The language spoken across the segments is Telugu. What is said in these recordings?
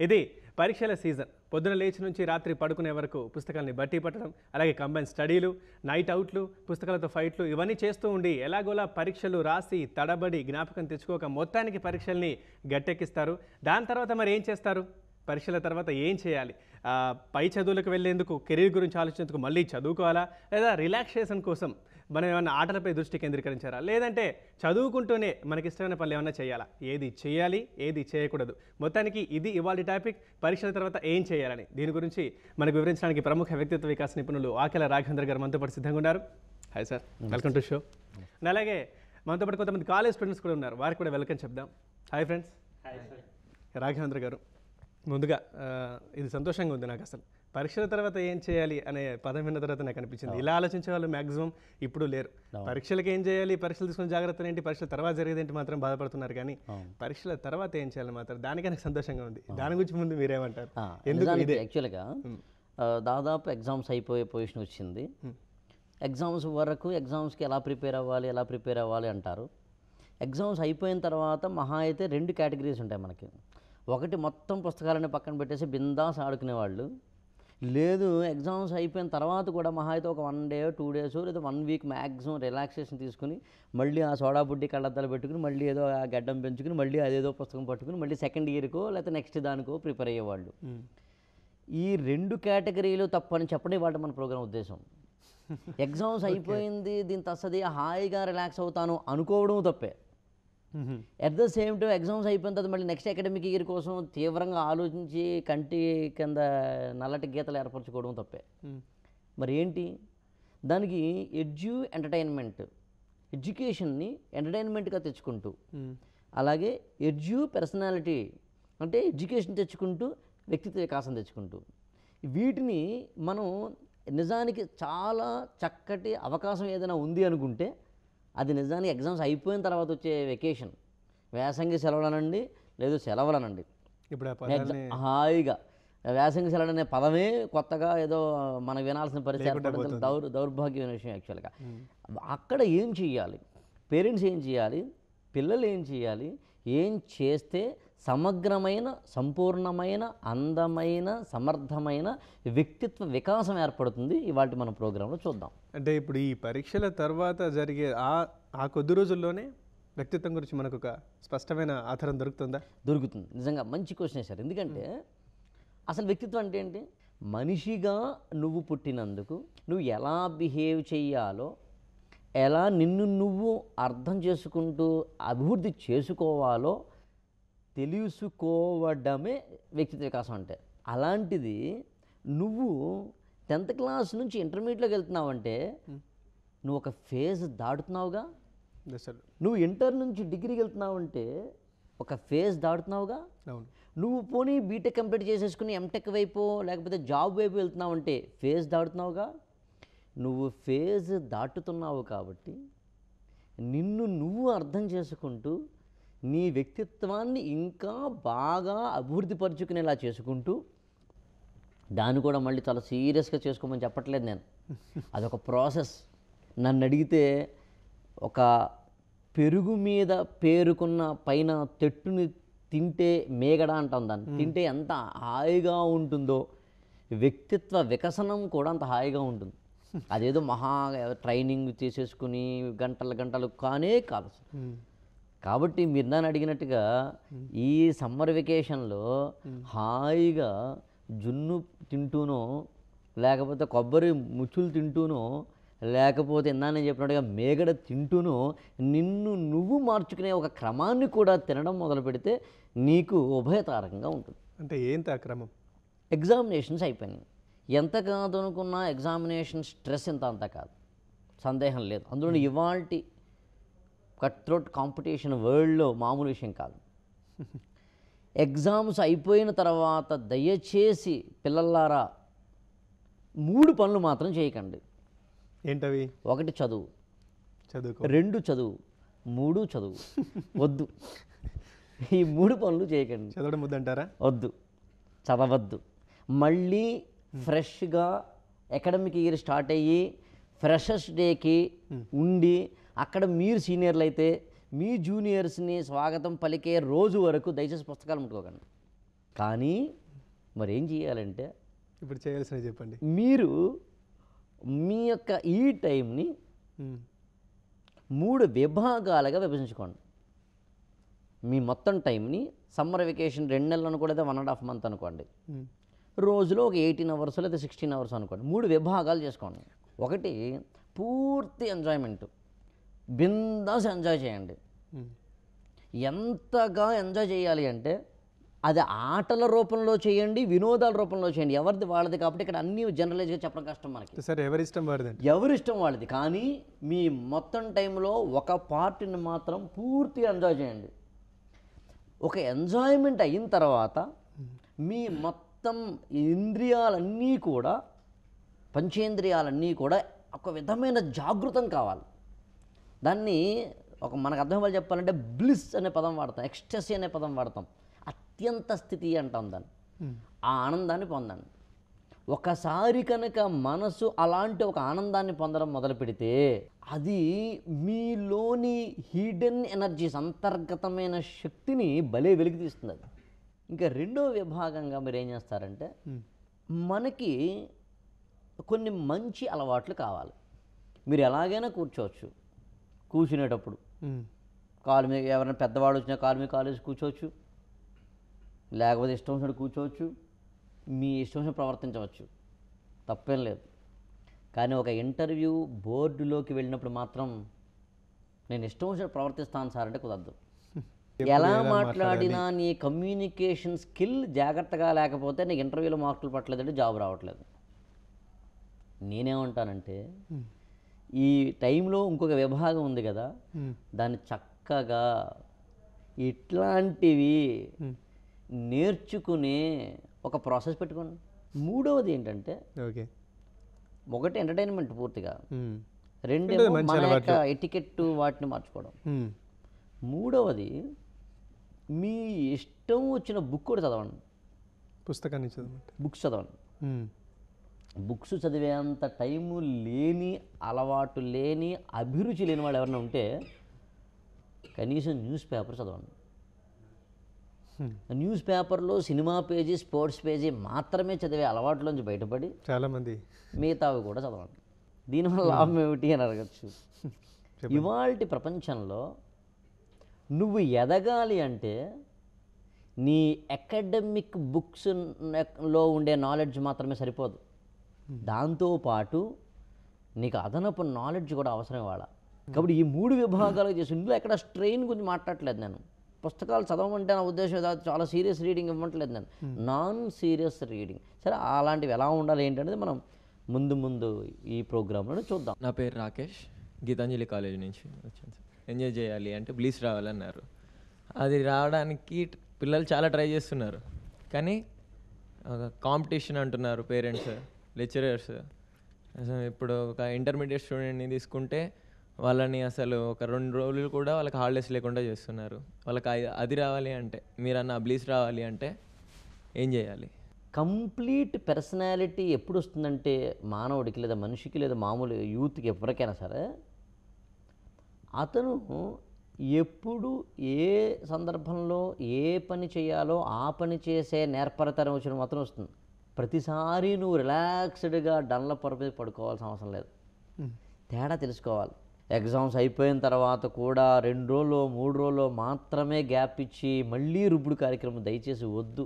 ఇది పరీక్షల సీజన్. పొద్దున లేచి నుంచి రాత్రి పడుకునే వరకు పుస్తకాలని బట్టి పట్టడం, అలాగే కంబైన్ స్టడీలు, నైట్ అవుట్లు, పుస్తకాలతో ఫైట్లు ఇవన్నీ చేస్తూ ఉండి ఎలాగోలా పరీక్షలు రాసి తడబడి జ్ఞాపకం తెచ్చుకోక మొత్తానికి పరీక్షల్ని గట్టెక్కిస్తారు. దాని తర్వాత మరి ఏం చేస్తారు? పరీక్షల తర్వాత ఏం చేయాలి? పై చదువులకు వెళ్ళేందుకు, కెరీర్ గురించి ఆలోచించేందుకు మళ్ళీ చదువుకోవాలా, లేదా రిలాక్సేషన్ కోసం మనం ఏమైనా ఆటలపై దృష్టి కేంద్రీకరించారా, లేదంటే చదువుకుంటూనే మనకి ఇష్టమైన పనులు ఏమైనా చేయాలా? ఏది చేయాలి, ఏది చేయకూడదు? మొత్తానికి ఇది ఇవాళ టాపిక్, పరీక్షల తర్వాత ఏం చేయాలని. దీని గురించి మనకు వివరించడానికి ప్రముఖ వ్యక్తిత్వ వికాస నిపుణులు ఆకెల రాఘవేంద్ర గారు మనతో పాటు సిద్ధంగా ఉన్నారు. Hi sir, welcome to show. అలాగే మనతో పాటు కొంతమంది కాలేజ్ స్టూడెంట్స్ కూడా ఉన్నారు, వారికి కూడా వెల్కమ్ చెప్దాం. Hi friends. రాఘవేంద్ర గారు, ముందుగా ఇది సంతోషంగా ఉంది నాకు. అసలు పరీక్షల తర్వాత ఏం చేయాలి అనే పదం విన్న తర్వాత నాకు అనిపించింది, ఇలా ఆలోచించే వాళ్ళు మ్యాక్సిమం ఇప్పుడు లేరు. పరీక్షలకు ఏం చేయాలి, పరీక్షలు తీసుకుని జాగ్రత్తలు ఏంటి, పరీక్షల తర్వాత జరిగేదేంటి మాత్రం బాధపడుతున్నారు. కానీ పరీక్షల తర్వాత ఏం చేయాలి మాత్రం దానికే నాకు సంతోషంగా ఉంది. దాని గురించి ముందు మీరేమంటారు? ఎందుకు యాక్చువల్గా దాదాపు ఎగ్జామ్స్ అయిపోయే పొజిషన్ వచ్చింది. ఎగ్జామ్స్ వరకు ఎగ్జామ్స్కి ఎలా ప్రిపేర్ అవ్వాలి అంటారు. ఎగ్జామ్స్ అయిపోయిన తర్వాత మహా అయితే 2 కేటగిరీస్ ఉంటాయి మనకి. ఒకటి మొత్తం పుస్తకాలని పక్కన పెట్టేసి బిందాస్ ఆడుకునేవాళ్ళు. లేదు, ఎగ్జామ్స్ అయిపోయిన తర్వాత కూడా మహా అయితే ఒక 1 డే 2 డేస్ లేదా 1 వీక్ మ్యాక్సిమం రిలాక్సేషన్ తీసుకుని మళ్ళీ ఆ సోడా బుడ్డి కళ్ళద్దాలు పెట్టుకుని మళ్ళీ ఏదో ఆ గడ్డం పెంచుకుని మళ్ళీ అదేదో పుస్తకం పట్టుకుని మళ్ళీ సెకండ్ ఇయర్కో లేకపోతే నెక్స్ట్ దానికో ప్రిపేర్ అయ్యేవాళ్ళు. ఈ 2 కేటగిరీలు తప్పని చెప్పడం వాటి మన ప్రోగ్రామ్ ఉద్దేశం. ఎగ్జామ్స్ అయిపోయింది, దీని తస్సది హాయిగా రిలాక్స్ అవుతాను అనుకోవడం తప్పే. At the same time exams అయిపోయిన తర్వాత మళ్ళీ నెక్స్ట్ అకాడమిక్ ఇయర్ కోసం తీవ్రంగా ఆలోచించి కంటి కింద నల్లటి గీతలు ఏర్పరచుకోవడం తప్పే. మరి ఏంటి దానికి? ఎడ్యుకేషన్ని ఎంటర్టైన్మెంట్గా తెచ్చుకుంటూ, అలాగే పర్సనాలిటీ అంటే ఎడ్యుకేషన్ తెచ్చుకుంటూ వ్యక్తిత్వ వికాసం తెచ్చుకుంటూ, వీటిని మనం నిజానికి చాలా చక్కటి అవకాశం ఏదైనా ఉంది అనుకుంటే అది నిజానికి ఎగ్జామ్స్ అయిపోయిన తర్వాత వచ్చే వెకేషన్, వేసంగి సెలవులనండి లేదు సెలవులనండి. ఇప్పుడు హాయిగా వేసంగి సెలవు అనే పదమే కొత్తగా ఏదో మనకు వినాల్సిన పరిస్థితి ఏర్పడుతుంది. దౌర్భాగ్యమైన విషయం యాక్చువల్గా. అక్కడ ఏం చేయాలి, పేరెంట్స్ ఏం చేయాలి, పిల్లలు ఏం చేయాలి, ఏం చేస్తే సమగ్రమైన, సంపూర్ణమైన, అందమైన, సమర్థమైన వ్యక్తిత్వ వికాసం ఏర్పడుతుంది, ఇవాళ మన ప్రోగ్రాంలో చూద్దాం. అంటే ఇప్పుడు ఈ పరీక్షల తర్వాత జరిగే ఆ కొద్ది రోజుల్లోనే వ్యక్తిత్వం గురించి మనకు ఒక స్పష్టమైన ఆధారం దొరుకుతుందా? దొరుకుతుంది. నిజంగా మంచి క్వశ్చన్ వేశారు. ఎందుకంటే అసలు వ్యక్తిత్వం అంటే ఏంటి? మనిషిగా నువ్వు పుట్టినందుకు నువ్వు ఎలా బిహేవ్ చెయ్యాలో, ఎలా నిన్ను నువ్వు అర్థం చేసుకుంటూ అభివృద్ధి చేసుకోవాలో తెలుసుకోవడమే వ్యక్తిత్వ వికాసం అంటే. అలాంటిది నువ్వు 10th క్లాస్ నుంచి ఇంటర్మీడియట్లోకి వెళ్తున్నావంటే నువ్వు ఒక ఫేజ్ దాటుతున్నావుగా. నువ్వు ఇంటర్ నుంచి డిగ్రీకి వెళ్తున్నావంటే ఒక ఫేజ్ దాటుతున్నావుగా. నువ్వు పోనీ బీటెక్ కంప్లీట్ చేసేసుకుని ఎంటెక్ వైపు లేకపోతే జాబ్ వైపు వెళ్తున్నావంటే ఫేజ్ దాటుతున్నావుగా. నువ్వు ఫేజ్ దాటుతున్నావు కాబట్టి నిన్ను నువ్వు అర్థం చేసుకుంటూ నీ వ్యక్తిత్వాన్ని ఇంకా బాగా అభివృద్ధి పరుచుకునేలా చేసుకుంటూ, దాన్ని కూడా మళ్ళీ చాలా సీరియస్గా చేసుకోమని చెప్పట్లేదు నేను, అదొక ప్రాసెస్. నన్ను అడిగితే ఒక పెరుగు మీద పేరుకున్న పైన తెట్టుని తింటే మేగడ అంటాం, దాన్ని తింటే ఎంత హాయిగా ఉంటుందో వ్యక్తిత్వ వికసనం కూడా అంత హాయిగా ఉంటుంది. అదేదో మహా ట్రైనింగ్ చేసేసుకుని గంటలు కానే కాదు. కాబట్టి మీరు నన్ను అడిగినట్టుగా ఈ సమ్మర్ వెకేషన్లో హాయిగా జున్ను తింటూనో, లేకపోతే కొబ్బరి ముచ్చులు తింటూనో, లేకపోతే నేను చెప్పినట్టుగా మేగడ తింటూనో నిన్ను నువ్వు మార్చుకునే ఒక క్రమాన్ని కూడా తినడం మొదలు పెడితే నీకు ఉభయతారకంగా ఉంటుంది. అంటే ఏంటి ఆ క్రమం? ఎగ్జామినేషన్స్ అయిపోయినాయి. ఎంత కాదు అనుకున్న ఎగ్జామినేషన్ స్ట్రెస్ అంత కాదు, సందేహం లేదు. అందులో ఇవాల్టి కట్ త్రోట్ కాంపిటీషన్ వరల్డ్లో మామూలు విషయం కాదు. ఎగ్జామ్స్ అయిపోయిన తర్వాత దయచేసి పిల్లలారా 3 పనులు మాత్రం చేయకండి. ఏంటవి? 1 చదువు, 2 చదువు, 3 చదువు. వద్దు, ఈ 3 పనులు చేయకండి. చదవడం వద్దంటారా? వద్దు, చదవద్దు. మళ్ళీ ఫ్రెష్గా అకాడమిక్ ఇయర్ స్టార్ట్ అయ్యి ఫ్రెషర్స్ డేకి ఉండి అక్కడ మీరు సీనియర్లు అయితే మీ జూనియర్స్ని స్వాగతం పలికే రోజు వరకు దయచేసి పుస్తకాలు ముట్టుకోకండి. కానీ మరి ఏం చేయాలంటే ఇప్పుడు చేయాల్సినవి చెప్పండి. మీరు మీ యొక్క ఈ టైంని 3 విభాగాలుగా విభజించుకోండి. మీ మొత్తం టైంని సమ్మర్ వెకేషన్ 2 నెలలు అనుకోండి, 1.5 మంత్ అనుకోండి, రోజులో ఒక 18 అవర్స్ లేదా 16 అవర్స్ అనుకోండి. 3 విభాగాలు చేసుకోండి. ఒకటి పూర్తి ఎంజాయ్మెంట్, బిందాస్ ఎంజాయ్ చేయండి. ఎంతగా ఎంజాయ్ చేయాలి అంటే అది ఆటల రూపంలో చేయండి, వినోదాల రూపంలో చేయండి. ఎవరిది వాళ్ళది కాబట్టి ఇక్కడ అన్నీ జనరలైజ్గా చెప్పడం కష్టం మనకి. సరే, ఎవరిష్టం వాడిది, ఎవరిష్టం వాళ్ళది. కానీ మీ మొత్తం టైంలో ఒక పార్ట్ని మాత్రం పూర్తిగా ఎంజాయ్ చేయండి. ఒక ఎంజాయ్మెంట్ అయిన తర్వాత మీ మొత్తం ఇంద్రియాలన్నీ కూడా, పంచేంద్రియాలన్నీ కూడా ఒక విధమైన జాగృతం కావాలి. దాన్ని మనకు అర్థం వాళ్ళు చెప్పాలంటే బ్లిస్ అనే పదం వాడతాం, ఎక్స్టసీ అనే పదం వాడతాం. అత్యంత స్థితి అంటాం దాన్ని. ఆ ఆనందాన్ని పొందండి. ఒకసారి కనుక మనసు అలాంటి ఒక ఆనందాన్ని పొందడం మొదలు పెడితే అది మీలోని హిడెన్ ఎనర్జీస్, అంతర్గతమైన శక్తిని భలే వెలికి తీస్తుంది. అది ఇంకా రెండో విభాగంగా మీరు ఏం చేస్తారంటే, మనకి కొన్ని మంచి అలవాట్లు కావాలి. మీరు ఎలాగైనా కూర్చోవచ్చు. కూర్చునేటప్పుడు కాలు మీద ఎవరైనా పెద్దవాడు వచ్చినా కాలు మీద కాలు వేసి కూర్చోవచ్చు, లేకపోతే ఇష్టం వచ్చినట్టు కూర్చోవచ్చు, మీ ఇష్టం వచ్చినట్టు ప్రవర్తించవచ్చు, తప్పేం లేదు. కానీ ఒక ఇంటర్వ్యూ బోర్డులోకి వెళ్ళినప్పుడు మాత్రం నేను ఇష్టం వచ్చినట్టు ప్రవర్తిస్తాను సార్ అంటే కుదరదు. ఎలా మాట్లాడినా నీ కమ్యూనికేషన్ స్కిల్ జాగ్రత్తగా లేకపోతే నీకు ఇంటర్వ్యూలో మార్కులు పట్టలేదంటే జాబ్ రావట్లేదు. నేనేమంటానంటే ఈ టైంలో ఇంకొక విభాగం ఉంది కదా, దాన్ని చక్కగా ఇట్లాంటివి నేర్చుకునే ఒక ప్రాసెస్ పెట్టుకోండి. మూడవది ఏంటంటే, ఒకటి ఎంటర్టైన్మెంట్ పూర్తిగా, రెండేమో మన యొక్క ఎటికెట్ వాటిని మార్చుకోవడం, మూడవది మీ ఇష్టం వచ్చిన బుక్ కూడా చదవండి. పుస్తకాన్ని చదవండి, బుక్స్ చదవండి. బుక్స్ చదివేంత టైము లేని, అలవాటు లేని, అభిరుచి లేని వాళ్ళు ఎవరైనా ఉంటే కనీసం న్యూస్ పేపర్ చదవండి. న్యూస్ పేపర్లో సినిమా పేజీ, స్పోర్ట్స్ పేజీ మాత్రమే చదివే అలవాట్లోంచి బయటపడి చాలామంది మిగతావి కూడా చదవండి. దీనివల్ల లాభం ఏమిటి అని అడగచ్చు. ఇవాల్టి ప్రపంచంలో నువ్వు ఎదగాలి అంటే నీ అకాడమిక్ బుక్స్లో ఉండే నాలెడ్జ్ మాత్రమే సరిపోదు. దాంతోపాటు నీకు అదనపు నాలెడ్జ్ కూడా అవసరం ఇవాళ. కాబట్టి ఈ 3 విభాగాలు చేసి, ఇందులో ఎక్కడ స్ట్రెయిన్ గురించి మాట్లాడట్లేదు నేను. పుస్తకాలు చదవమంటే నా ఉద్దేశం చాలా సీరియస్ రీడింగ్ ఇవ్వట్లేదు నేను, నాన్ సీరియస్ రీడింగ్. సరే, అలాంటివి ఎలా ఉండాలి ఏంటనేది మనం ముందు ఈ ప్రోగ్రాంలో చూద్దాం. నా పేరు రాకేష్, గీతాంజలి కాలేజ్ నుంచి వచ్చాను సార్. ఎంజాయ్ చేయాలి అంటే బ్లీస్ రావాలన్నారు. అది రావడానికి పిల్లలు చాలా ట్రై చేస్తున్నారు, కానీ కాంపిటీషన్ అంటున్నారు పేరెంట్స్, లెక్చరర్స్. ఇప్పుడు ఒక ఇంటర్మీడియట్ స్టూడెంట్ని తీసుకుంటే వాళ్ళని అసలు ఒక 2 రోజులు కూడా వాళ్ళకి హాలిడేస్ లేకుండా చేస్తున్నారు. వాళ్ళకి అది రావాలి అంటే, మీరన్న బ్లీస్ రావాలి అంటే ఏం చేయాలి? కంప్లీట్ పర్సనాలిటీ ఎప్పుడు వస్తుందంటే మానవుడికి, లేదా మనిషికి, లేదా మామూలు యూత్కి, ఎవరికైనా సరే, అతను ఎప్పుడు ఏ సందర్భంలో ఏ పని చేయాలో ఆ పని చేసే నేర్పరతనం వచ్చిన మాత్రం వస్తుంది. ప్రతిసారి నువ్వు రిలాక్స్డ్గా డన్ల పొర మీద పడుకోవాల్సిన అవసరం లేదు. తేడా తెలుసుకోవాలి. ఎగ్జామ్స్ అయిపోయిన తర్వాత కూడా 2 రోజులు 3 రోజులు మాత్రమే గ్యాప్ ఇచ్చి మళ్ళీ రుబ్బుడు కార్యక్రమం దయచేసి వద్దు.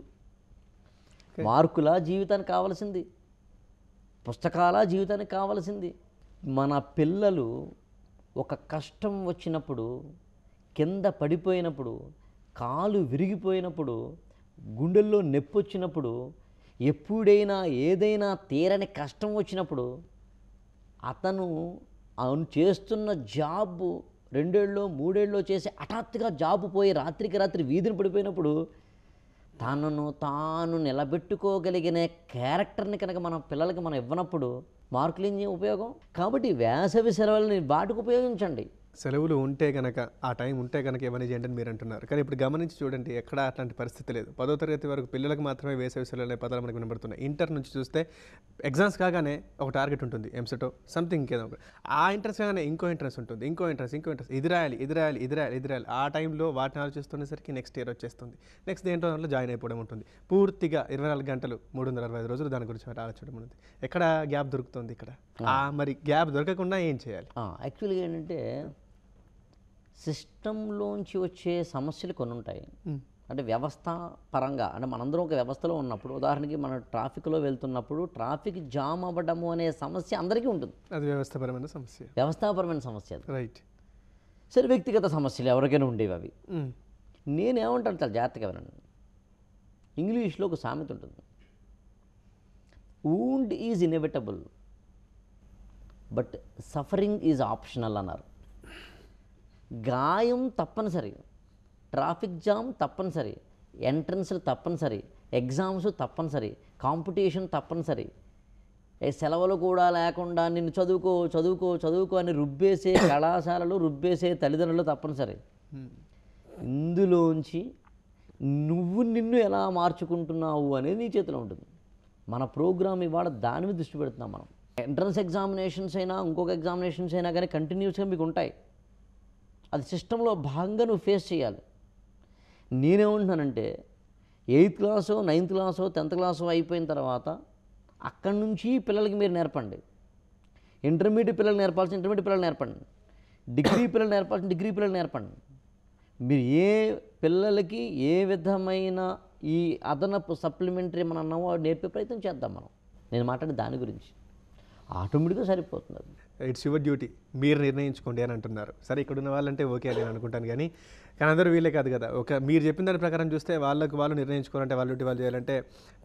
మార్కుల జీవితానికి కావాల్సింది, పుస్తకాల జీవితానికి కావాల్సింది. మన పిల్లలు ఒక కష్టం వచ్చినప్పుడు, కింద పడిపోయినప్పుడు, కాలు విరిగిపోయినప్పుడు, గుండెల్లో నొప్పి వచ్చినప్పుడు, ఎప్పుడైనా ఏదైనా తీరని కష్టం వచ్చినప్పుడు, అతను చేస్తున్న జాబు 2 ఏళ్ళలో 3 ఏళ్ళలో చేసి హఠాత్తుగా జాబు పోయి రాత్రికి రాత్రి వీధిని పడిపోయినప్పుడు తనను తాను నిలబెట్టుకోగలిగిన క్యారెక్టర్ని కనుక మన పిల్లలకి మనం ఇవ్వనప్పుడు మార్కులు ఏం ఉపయోగం? కాబట్టి వేసవి సెలవులని వాటికి ఉపయోగించండి. సెలవులు ఉంటే కనుక ఆ టైం ఉంటే కనుక ఏమైనా చేయండి అని మీరు అంటున్నారు. కానీ ఇప్పుడు గమనించి చూడండి ఎక్కడ అట్లాంటి పరిస్థితి లేదు. 10వ తరగతి వరకు పిల్లలకు మాత్రమే వేసవి సెలవులు అనే పదాలు మనకు వినబడుతున్నాయి. ఇంటర్ నుంచి చూస్తే ఎగ్జామ్స్ కాగానే ఒక టార్గెట్ ఉంటుంది, ఎంసెటో సంథింగ్ ఇంకేదో ఒకటి. ఆ ఎంట్రన్స్ కాగానే ఇంకో ఎంట్రన్స్ ఉంటుంది, ఇంకో ఎంట్రన్స్ ఇది రాయాలి. ఆ టైంలో వాటిని ఆలోచిస్తున్నసరికి నెక్స్ట్ ఇయర్ వచ్చేస్తుంది. నెక్స్ట్ దేంట్లో దాంట్లో జాయిన్ అయిపోవడం ఉంటుంది. పూర్తిగా 24 గంటలు 365 రోజులు దాని గురించి ఆలోచించడం ఉంటుంది. ఎక్కడ గ్యాప్ దొరుకుతుంది ఇక్కడ? మరి గ్యాప్ దొరకకుండా ఏం చేయాలి? యాక్చువల్గా ఏంటంటే సిస్టంలోంచి వచ్చే సమస్యలు కొన్ని ఉంటాయి. అంటే వ్యవస్థ పరంగా, అంటే మనందరం ఒక వ్యవస్థలో ఉన్నప్పుడు, ఉదాహరణకి మనం ట్రాఫిక్లో వెళ్తున్నప్పుడు ట్రాఫిక్ జామ్ అవ్వడము అనే సమస్య అందరికీ ఉంటుంది. అది వ్యవస్థాపరమైన సమస్య అది. రైట్. సరే, వ్యక్తిగత సమస్యలు ఎవరికైనా ఉండేవి అవి. నేనేమంటాను, చాలా జాగ్రత్తగా వినండి. ఇంగ్లీష్లో ఒక సామెత ఉంటుంది, wound is inevitable but suffering is optional అన్నారు. గాయం తప్పనిసరి, ట్రాఫిక్ జామ్ తప్పనిసరి, ఎంట్రన్స్లు తప్పనిసరి, ఎగ్జామ్స్ తప్పనిసరి, కాంపిటీషన్ తప్పనిసరి, సెలవులు కూడా లేకుండా నిన్ను చదువుకో అని రుబ్బేసే కళాశాలలు, రుబ్బేసే తల్లిదండ్రులు తప్పనిసరి. ఇందులోంచి నిన్ను ఎలా మార్చుకుంటున్నావు అనేది నీ చేతిలో ఉంటుంది. మన ప్రోగ్రామ్ ఇవాళ దాని మీద దృష్టి పెడుతున్నాం మనం. ఎంట్రన్స్ ఎగ్జామినేషన్స్ అయినా ఇంకొక ఎగ్జామినేషన్స్ అయినా కానీ కంటిన్యూస్గా మీకు ఉంటాయి. అది సిస్టంలో భాగంగా నువ్వు ఫేస్ చేయాలి. నేనేమంటున్నానంటే 8th క్లాసో 9th క్లాసో 10th క్లాసో అయిపోయిన తర్వాత అక్కడి నుంచి పిల్లలకి మీరు నేర్పండి. ఇంటర్మీడియట్ పిల్లలు నేర్పాల్సిన ఇంటర్మీడియట్ పిల్లలు నేర్పండి, డిగ్రీ పిల్లలు నేర్పాల్సిన డిగ్రీ పిల్లలు నేర్పండి. మీరు ఏ పిల్లలకి ఏ విధమైన ఈ అదనపు సప్లిమెంటరీ మనం అన్నామో నేర్పే ప్రయత్నం చేద్దాం మనం. నేను మాట్లాడే దాని గురించి ఆటోమేటిక్గా సరిపోతుంది. ఇట్స్ యువర్ డ్యూటీ, మీరు నిర్ణయించుకోండి అని అంటున్నారు. సరే, ఇక్కడ ఉన్న వాళ్ళంటే ఓకే అని నేను అనుకుంటాను, కానీ అందరూ వీళ్ళే కాదు కదా. మీరు చెప్పిన దాని ప్రకారం చూస్తే వాళ్ళు నిర్ణయించుకోవాలంటే వాళ్ళ డ్యూటీ వాళ్ళు చేయాలంటే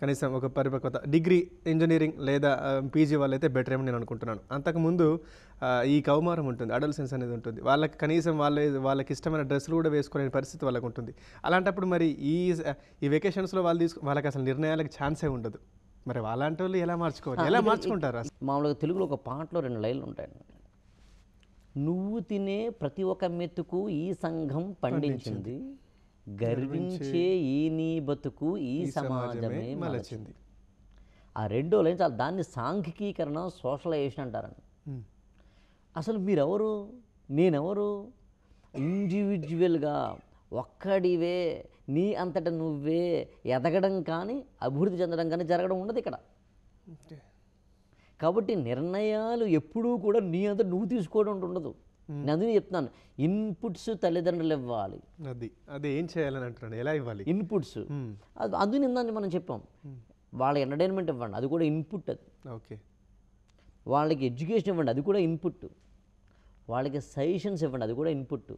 కనీసం ఒక పరిపక్వత, డిగ్రీ ఇంజనీరింగ్ లేదా పీజీ వాళ్ళైతే బెటర్ ఏమని నేను అనుకుంటున్నాను. అంతకుముందు ఈ కౌమారం ఉంటుంది, అడల్సెన్స్ అనేది ఉంటుంది. వాళ్ళకి కనీసం వాళ్ళకి ఇష్టమైన డ్రెస్సులు కూడా వేసుకోలేని పరిస్థితి వాళ్ళకు ఉంటుంది. అలాంటప్పుడు మరి ఈ వెకేషన్స్లో వాళ్ళకి అసలు నిర్ణయాలకు ఛాన్సే ఉండదు. మరి అలాంటి వాళ్ళు ఎలా మార్చుకుంటారు? మామూలుగా తెలుగులో ఒక పాటలో 2 లైన్లు ఉంటాయి. నువ్వు తినే ప్రతి ఒక్క మెతుకు ఈ సంఘం పండించింది, గర్వించే ఈ నీ బతుకు ఈ సమాజమే మలచింది. ఆ 2వ లైన్ చాలా, దాన్ని సాంఘికీకరణ, సోషలైజేషన్ అంటారండి. అసలు మీరెవరు, నేనెవరు? ఇండివిజువల్గా ఒక్కడివే నీ అంతటా నువ్వే ఎదగడం కానీ అభివృద్ధి చెందడం కానీ జరగడం ఉండదు ఇక్కడ. కాబట్టి నిర్ణయాలు ఎప్పుడూ కూడా నీ అంతటా నువ్వు తీసుకోవడం ఉండదు. నేను అందుకే చెప్తున్నాను, ఇన్పుట్స్ తల్లిదండ్రులు ఇవ్వాలి. అది ఏం చేయాలని అంటున్నాను, ఎలా ఇవ్వాలి ఇన్పుట్స్? అది అందుకు ఇందాక మనం చెప్పాం, వాళ్ళ ఎంటర్టైన్మెంట్ ఇవ్వండి, అది కూడా ఇన్పుట్. అది ఓకే. వాళ్ళకి ఎడ్యుకేషన్ ఇవ్వండి, అది కూడా ఇన్పుట్. వాళ్ళకి సజెషన్స్ ఇవ్వండి, అది కూడా ఇన్పుట్.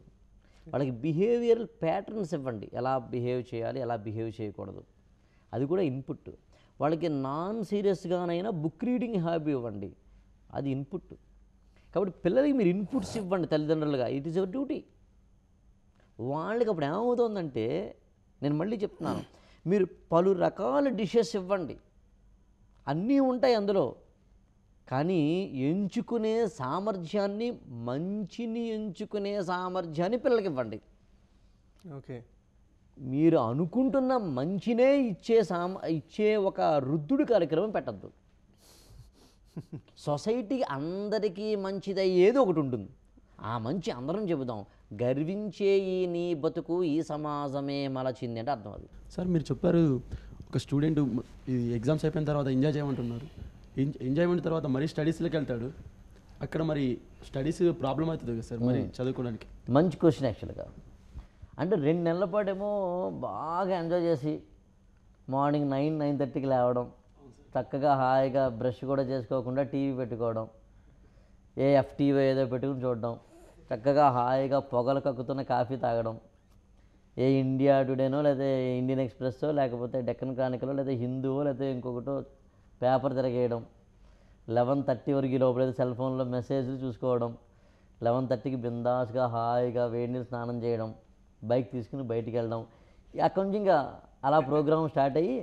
వాళ్ళకి బిహేవియరల్ ప్యాటర్న్స్ ఇవ్వండి, ఎలా బిహేవ్ చేయాలి, ఎలా బిహేవ్ చేయకూడదు, అది కూడా ఇన్పుట్. వాళ్ళకి నాన్ సీరియస్గానైనా బుక్ రీడింగ్ హాబీ ఇవ్వండి, అది ఇన్పుట్. కాబట్టి పిల్లలకి మీరు ఇన్పుట్స్ ఇవ్వండి తల్లిదండ్రులుగా, ఇట్ ఈస్ యువర్ డ్యూటీ. వాళ్ళకి అప్పుడు ఏమవుతుందంటే, నేను మళ్ళీ చెప్తున్నాను, మీరు పలు రకాల డిషెస్ ఇవ్వండి, అన్నీ ఉంటాయి అందులో, కానీ ఎంచుకునే సామర్థ్యాన్ని, మంచిని ఎంచుకునే సామర్థ్యాన్ని పిల్లలకి ఇవ్వండి. ఓకే. మీరు అనుకుంటున్న మంచినే ఇచ్చే ఒక రుద్దుడు కార్యక్రమం పెట్టద్దు. సొసైటీకి అందరికీ మంచిదయ్యేది ఒకటి ఉంటుంది, ఆ మంచి అందరం చెబుదాం. గర్వించే ఈ నీ బతుకు ఈ సమాజమే మలచింది అంటే అర్థం. అది సార్ మీరు చెప్పారు, ఒక స్టూడెంట్ ఈ ఎగ్జామ్స్ అయిపోయిన తర్వాత ఎంజాయ్ చేయమంటున్నారు. ఎంజాయ్మెంట్ తర్వాత మరీ స్టడీస్లోకి వెళ్తాడు, అక్కడ మరి స్టడీస్ ప్రాబ్లం అవుతుంది కదా సార్ మరి చదువుకోవడానికి? మంచి క్వశ్చన్ యాక్చువల్గా. అంటే 2 నెలల పాటేమో బాగా ఎంజాయ్ చేసి మార్నింగ్ 9-9:30కి లేవడం, చక్కగా హాయిగా బ్రష్ కూడా చేసుకోకుండా టీవీ పెట్టుకోవడం, FTV ఏదో పెట్టుకుని చూడడం, చక్కగా హాయిగా పొగలు కక్కుతున్న కాఫీ తాగడం, ఇండియా టుడేనో లేదా ఇండియన్ ఎక్స్ప్రెస్సో లేకపోతే డెక్కన్ క్రానికలో లేదా హిందూవో లేదా ఇంకొకటో పేపర్ తిరగేయడం, 11:30 వరకు లోపలైతే సెల్ ఫోన్లో మెసేజ్లు చూసుకోవడం, 11:30కి బిందాస్గా హాయిగా వేడి నీళ్ళు స్నానం చేయడం, బైక్ తీసుకుని బయటికి వెళ్ళడం. అక్కడి నుంచి ఇంకా అలా ప్రోగ్రామ్ స్టార్ట్ అయ్యి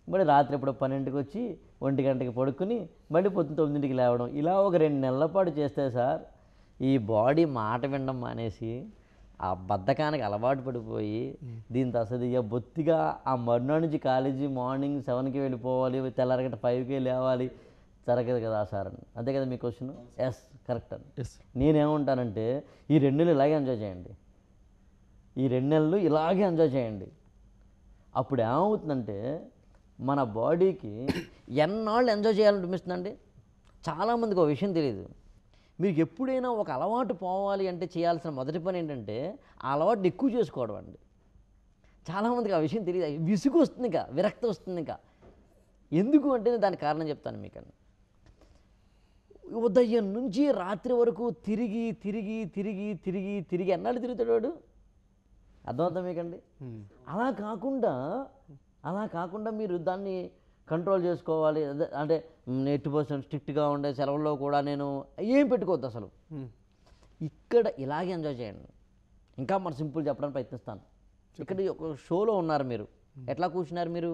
మళ్ళీ రాత్రి ఎప్పుడో 12కి వచ్చి 1 గంటకి పడుకుని మళ్ళీ పొద్దున్న 9కి లేవడం. ఇలా ఒక 2 నెలల పాటు చేస్తే సార్ ఈ బాడీ మాట వినడం మానేసి ఆ బద్ధకానికి అలవాటు పడిపోయి దీంతో అసలు ఇక బొత్తిగా ఆ మరునాడు నుంచి కాలేజీ మార్నింగ్ 7కి వెళ్ళిపోవాలి, తెల్లారగట్ట 5కే లేవాలి, జరగదు కదా సార్ అని. అంతే కదా మీ క్వశ్చన్? ఎస్, కరెక్ట్ అని. నేనేమంటానంటే ఈ 2 నెలలు ఇలాగే ఎంజాయ్ చేయండి, ఈ 2 నెలలు ఇలాగే ఎంజాయ్ చేయండి. అప్పుడు ఏమవుతుందంటే మన బాడీకి ఎన్నాళ్ళు ఎంజాయ్ చేయాలనిపిస్తుందండి. చాలామందికి ఒక విషయం తెలియదు. మీకు ఎప్పుడైనా ఒక అలవాటు పోవాలి అంటే చేయాల్సిన మొదటి పని ఏంటంటే ఆ అలవాటుని ఎక్కువ చేసుకోవడం అండి. చాలామందికి ఆ విషయం తెలియదు, విసుగు వస్తుంది, ఇంకా విరక్తి వస్తుంది. ఇంకా ఎందుకు అంటే దానికి కారణం చెప్తాను మీకని. ఉదయం నుంచి రాత్రి వరకు తిరిగి తిరిగి తిరిగి తిరిగి తిరిగి ఎన్నాళ్ళు తిరుగుతాడు వాడు? అర్థమవుతా మీకండి? అలా కాకుండా మీరు దాన్ని కంట్రోల్ చేసుకోవాలి. అంటే 80% స్ట్రిక్ట్గా ఉండే సెలవుల్లో కూడా నేను ఏం పెట్టుకోవద్దు అసలు. ఇక్కడ ఇలాగే ఎంజాయ్ చేయండి. ఇంకా మరి సింపుల్ చెప్పడానికి ప్రయత్నిస్తాను. ఇక్కడ ఒక షోలో ఉన్నారు, మీరు ఎట్లా కూర్చున్నారు? మీరు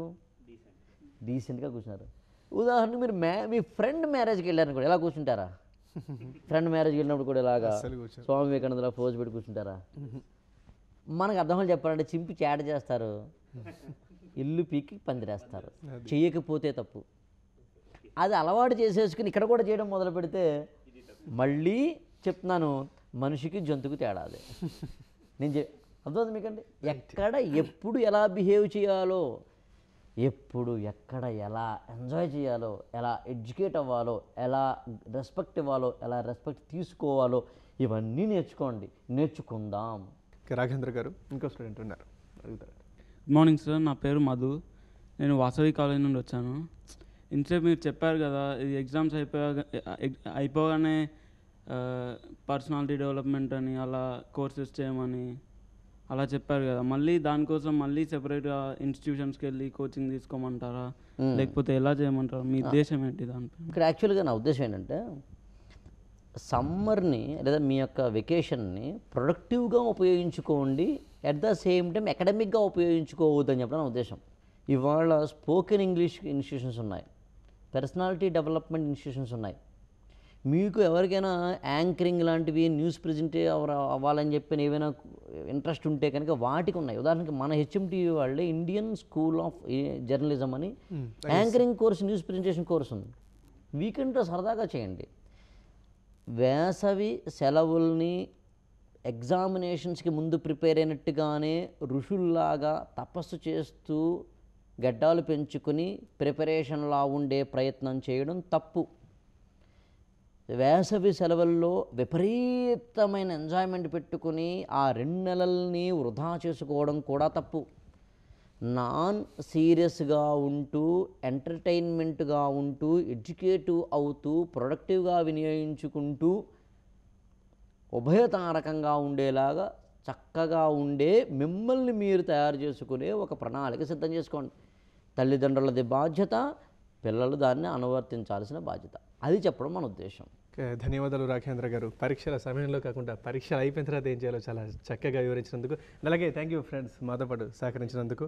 డీసెంట్గా కూర్చున్నారు. ఉదాహరణకు మీరు మీ ఫ్రెండ్ మ్యారేజ్కి వెళ్ళారని కూడా ఎలా కూర్చుంటారా? ఫ్రెండ్ మ్యారేజ్కి వెళ్ళినప్పుడు కూడా ఇలాగా స్వామి వివేకానందలా పోజ్ పెట్టి కూర్చుంటారా? మనకు అర్థమని చెప్పాలంటే చింపి చాట చేస్తారు, ఇల్లు పీకి పందిరేస్తారు, చెయ్యకపోతే తప్పు. అది అలవాటు చేసేసుకుని ఇక్కడ కూడా చేయడం మొదలు పెడితే మళ్ళీ చెప్తున్నాను, మనిషికి జంతువుకి తేడా అదే. నేను అర్థమవుతుంది మీకండి? ఎక్కడ ఎప్పుడు ఎలా బిహేవ్ చేయాలో, ఎప్పుడు ఎక్కడ ఎలా ఎంజాయ్ చేయాలో, ఎలా ఎడ్యుకేట్ అవ్వాలో, ఎలా రెస్పెక్ట్ ఇవ్వాలో, ఎలా రెస్పెక్ట్ తీసుకోవాలో ఇవన్నీ నేర్చుకుందాం. రాఘేంద్ర గారు ఇంకో స్టూడెంట్ ఉన్నారు, అడుగుతారు. గుడ్ మార్నింగ్ సార్, నా పేరు మధు. నేను వాసవి కాలేజ్ నుండి వచ్చాను. ఇంతసేపు మీరు చెప్పారు కదా, ఇది ఎగ్జామ్స్ అయిపోగానే పర్సనాలిటీ డెవలప్మెంట్ అని అలా కోర్సెస్ చేయమని అలా చెప్పారు కదా. మళ్ళీ దానికోసం మళ్ళీ సెపరేట్గా ఇన్స్టిట్యూషన్స్కి వెళ్ళి కోచింగ్ తీసుకోమంటారా, లేకపోతే ఎలా చేయమంటారా? మీ ఉద్దేశం ఏంటి దానిపై? ఇక్కడ యాక్చువల్గా నా ఉద్దేశం ఏంటంటే సమ్మర్ని లేదా మీ యొక్క వెకేషన్ని ప్రొడక్టివ్గా ఉపయోగించుకోండి, అట్ ద సేమ్ టైం అకాడమిక్గా ఉపయోగించుకోవద్దు అని చెప్పడం నా ఉద్దేశం. ఇవాళ స్పోకెన్ ఇంగ్లీష్ ఇన్స్టిట్యూషన్స్ ఉన్నాయి, పర్సనాలిటీ డెవలప్మెంట్ ఇన్స్టిట్యూషన్స్ ఉన్నాయి. మీకు ఎవరికైనా యాంకరింగ్ లాంటివి, న్యూస్ ప్రెజెంటే అవ్వాలని చెప్పి ఏమైనా ఇంట్రెస్ట్ ఉంటే కనుక వాటికి ఉన్నాయి. ఉదాహరణకి మన హెచ్ఎంటీవీ వాళ్ళే ఇండియన్ స్కూల్ ఆఫ్ జర్నలిజం అని anchoring course, news presentation course ఉంది. వీకెండ్లో సరదాగా చేయండి. వేసవి సెలవుల్ని ఎగ్జామినేషన్స్కి ముందు ప్రిపేర్ అయినట్టుగానే ఋషుల్లాగా తపస్సు చేస్తూ గడ్డాలు పెంచుకుని ప్రిపరేషన్లా ఉండే ప్రయత్నం చేయడం తప్పు. వేసవి సెలవుల్లో విపరీతమైన ఎంజాయ్మెంట్ పెట్టుకుని ఆ 2 నెలల్ని వృధా చేసుకోవడం కూడా తప్పు. నాన్ సీరియస్గా ఉంటూ, ఎంటర్టైన్మెంట్గా ఉంటూ, ఎడ్యుకేటివ్ అవుతూ, ప్రొడక్టివ్గా వినియోగించుకుంటూ, ఉభయతారకంగా ఉండేలాగా చక్కగా ఉండే మిమ్మల్ని మీరు తయారు చేసుకునే ఒక ప్రణాళిక సిద్ధం చేసుకోండి. తల్లిదండ్రులది బాధ్యత, పిల్లలు దాన్ని అనువర్తించాల్సిన బాధ్యత. అది చెప్పడం మన ఉద్దేశం. ధన్యవాదాలు రాఘేంద్ర గారు. పరీక్షల సమయంలో కాకుండా పరీక్షలు అయిపోయిన తర్వాత ఏం చేయాలో చాలా చక్కగా వివరించినందుకు, అలాగే థ్యాంక్ యూ ఫ్రెండ్స్ మాతో పాటు సహకరించినందుకు.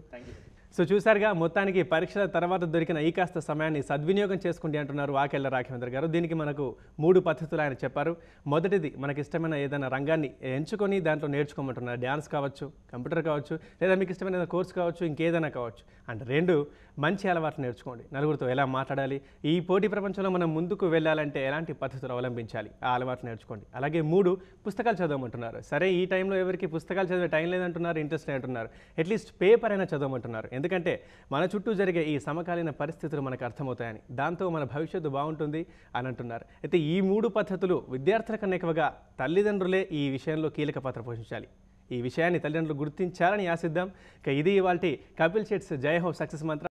సో చూసారుగా, మొత్తానికి పరీక్షల తర్వాత దొరికిన ఈ కాస్త సమయాన్ని సద్వినియోగం చేసుకోండి అంటున్నారు వాకెళ్ళ రాఘవేంద్ర గారు. దీనికి మనకు 3 పద్ధతులు ఆయన చెప్పారు. మొదటిది, మనకి ఇష్టమైన ఏదైనా రంగాన్ని ఎంచుకొని దాంట్లో నేర్చుకోమంటున్నారు. డ్యాన్స్ కావచ్చు, కంప్యూటర్ కావచ్చు, లేదా మీకు ఇష్టమైన కోర్స్ కావచ్చు, ఇంకేదైనా కావచ్చు. అండ్ 2, మంచి అలవాట్లు నేర్చుకోండి. నలుగురితో ఎలా మాట్లాడాలి, ఈ పోటీ ప్రపంచంలో మనం ముందుకు వెళ్ళాలంటే ఎలాంటి పద్ధతులు అవలంబించాలి, ఆ అలవాటు నేర్చుకోండి. అలాగే 3, పుస్తకాలు చదవమంటున్నారు. సరే, ఈ టైంలో ఎవరికి పుస్తకాలు చదివే టైం లేదంటున్నారు, ఇంట్రెస్ట్ లేదంటున్నారు. అట్లీస్ట్ పేపర్ అయినా చదవమంటున్నారు. ఎందుకంటే మన చుట్టూ జరిగే ఈ సమకాలీన పరిస్థితులు మనకు అర్థమవుతాయని, దాంతో మన భవిష్యత్తు బాగుంటుంది అని అంటున్నారు. అయితే ఈ 3 పద్ధతులు విద్యార్థుల కన్నా ఎక్కువగా తల్లిదండ్రులే ఈ విషయంలో కీలక పాత్ర పోషించాలి. ఈ విషయాన్ని తల్లిదండ్రులు గుర్తించాలని ఆశిద్దాం. ఇది ఇవాల్టి కపిల్ షెట్స్ జై హో సక్సెస్ మంత్రం.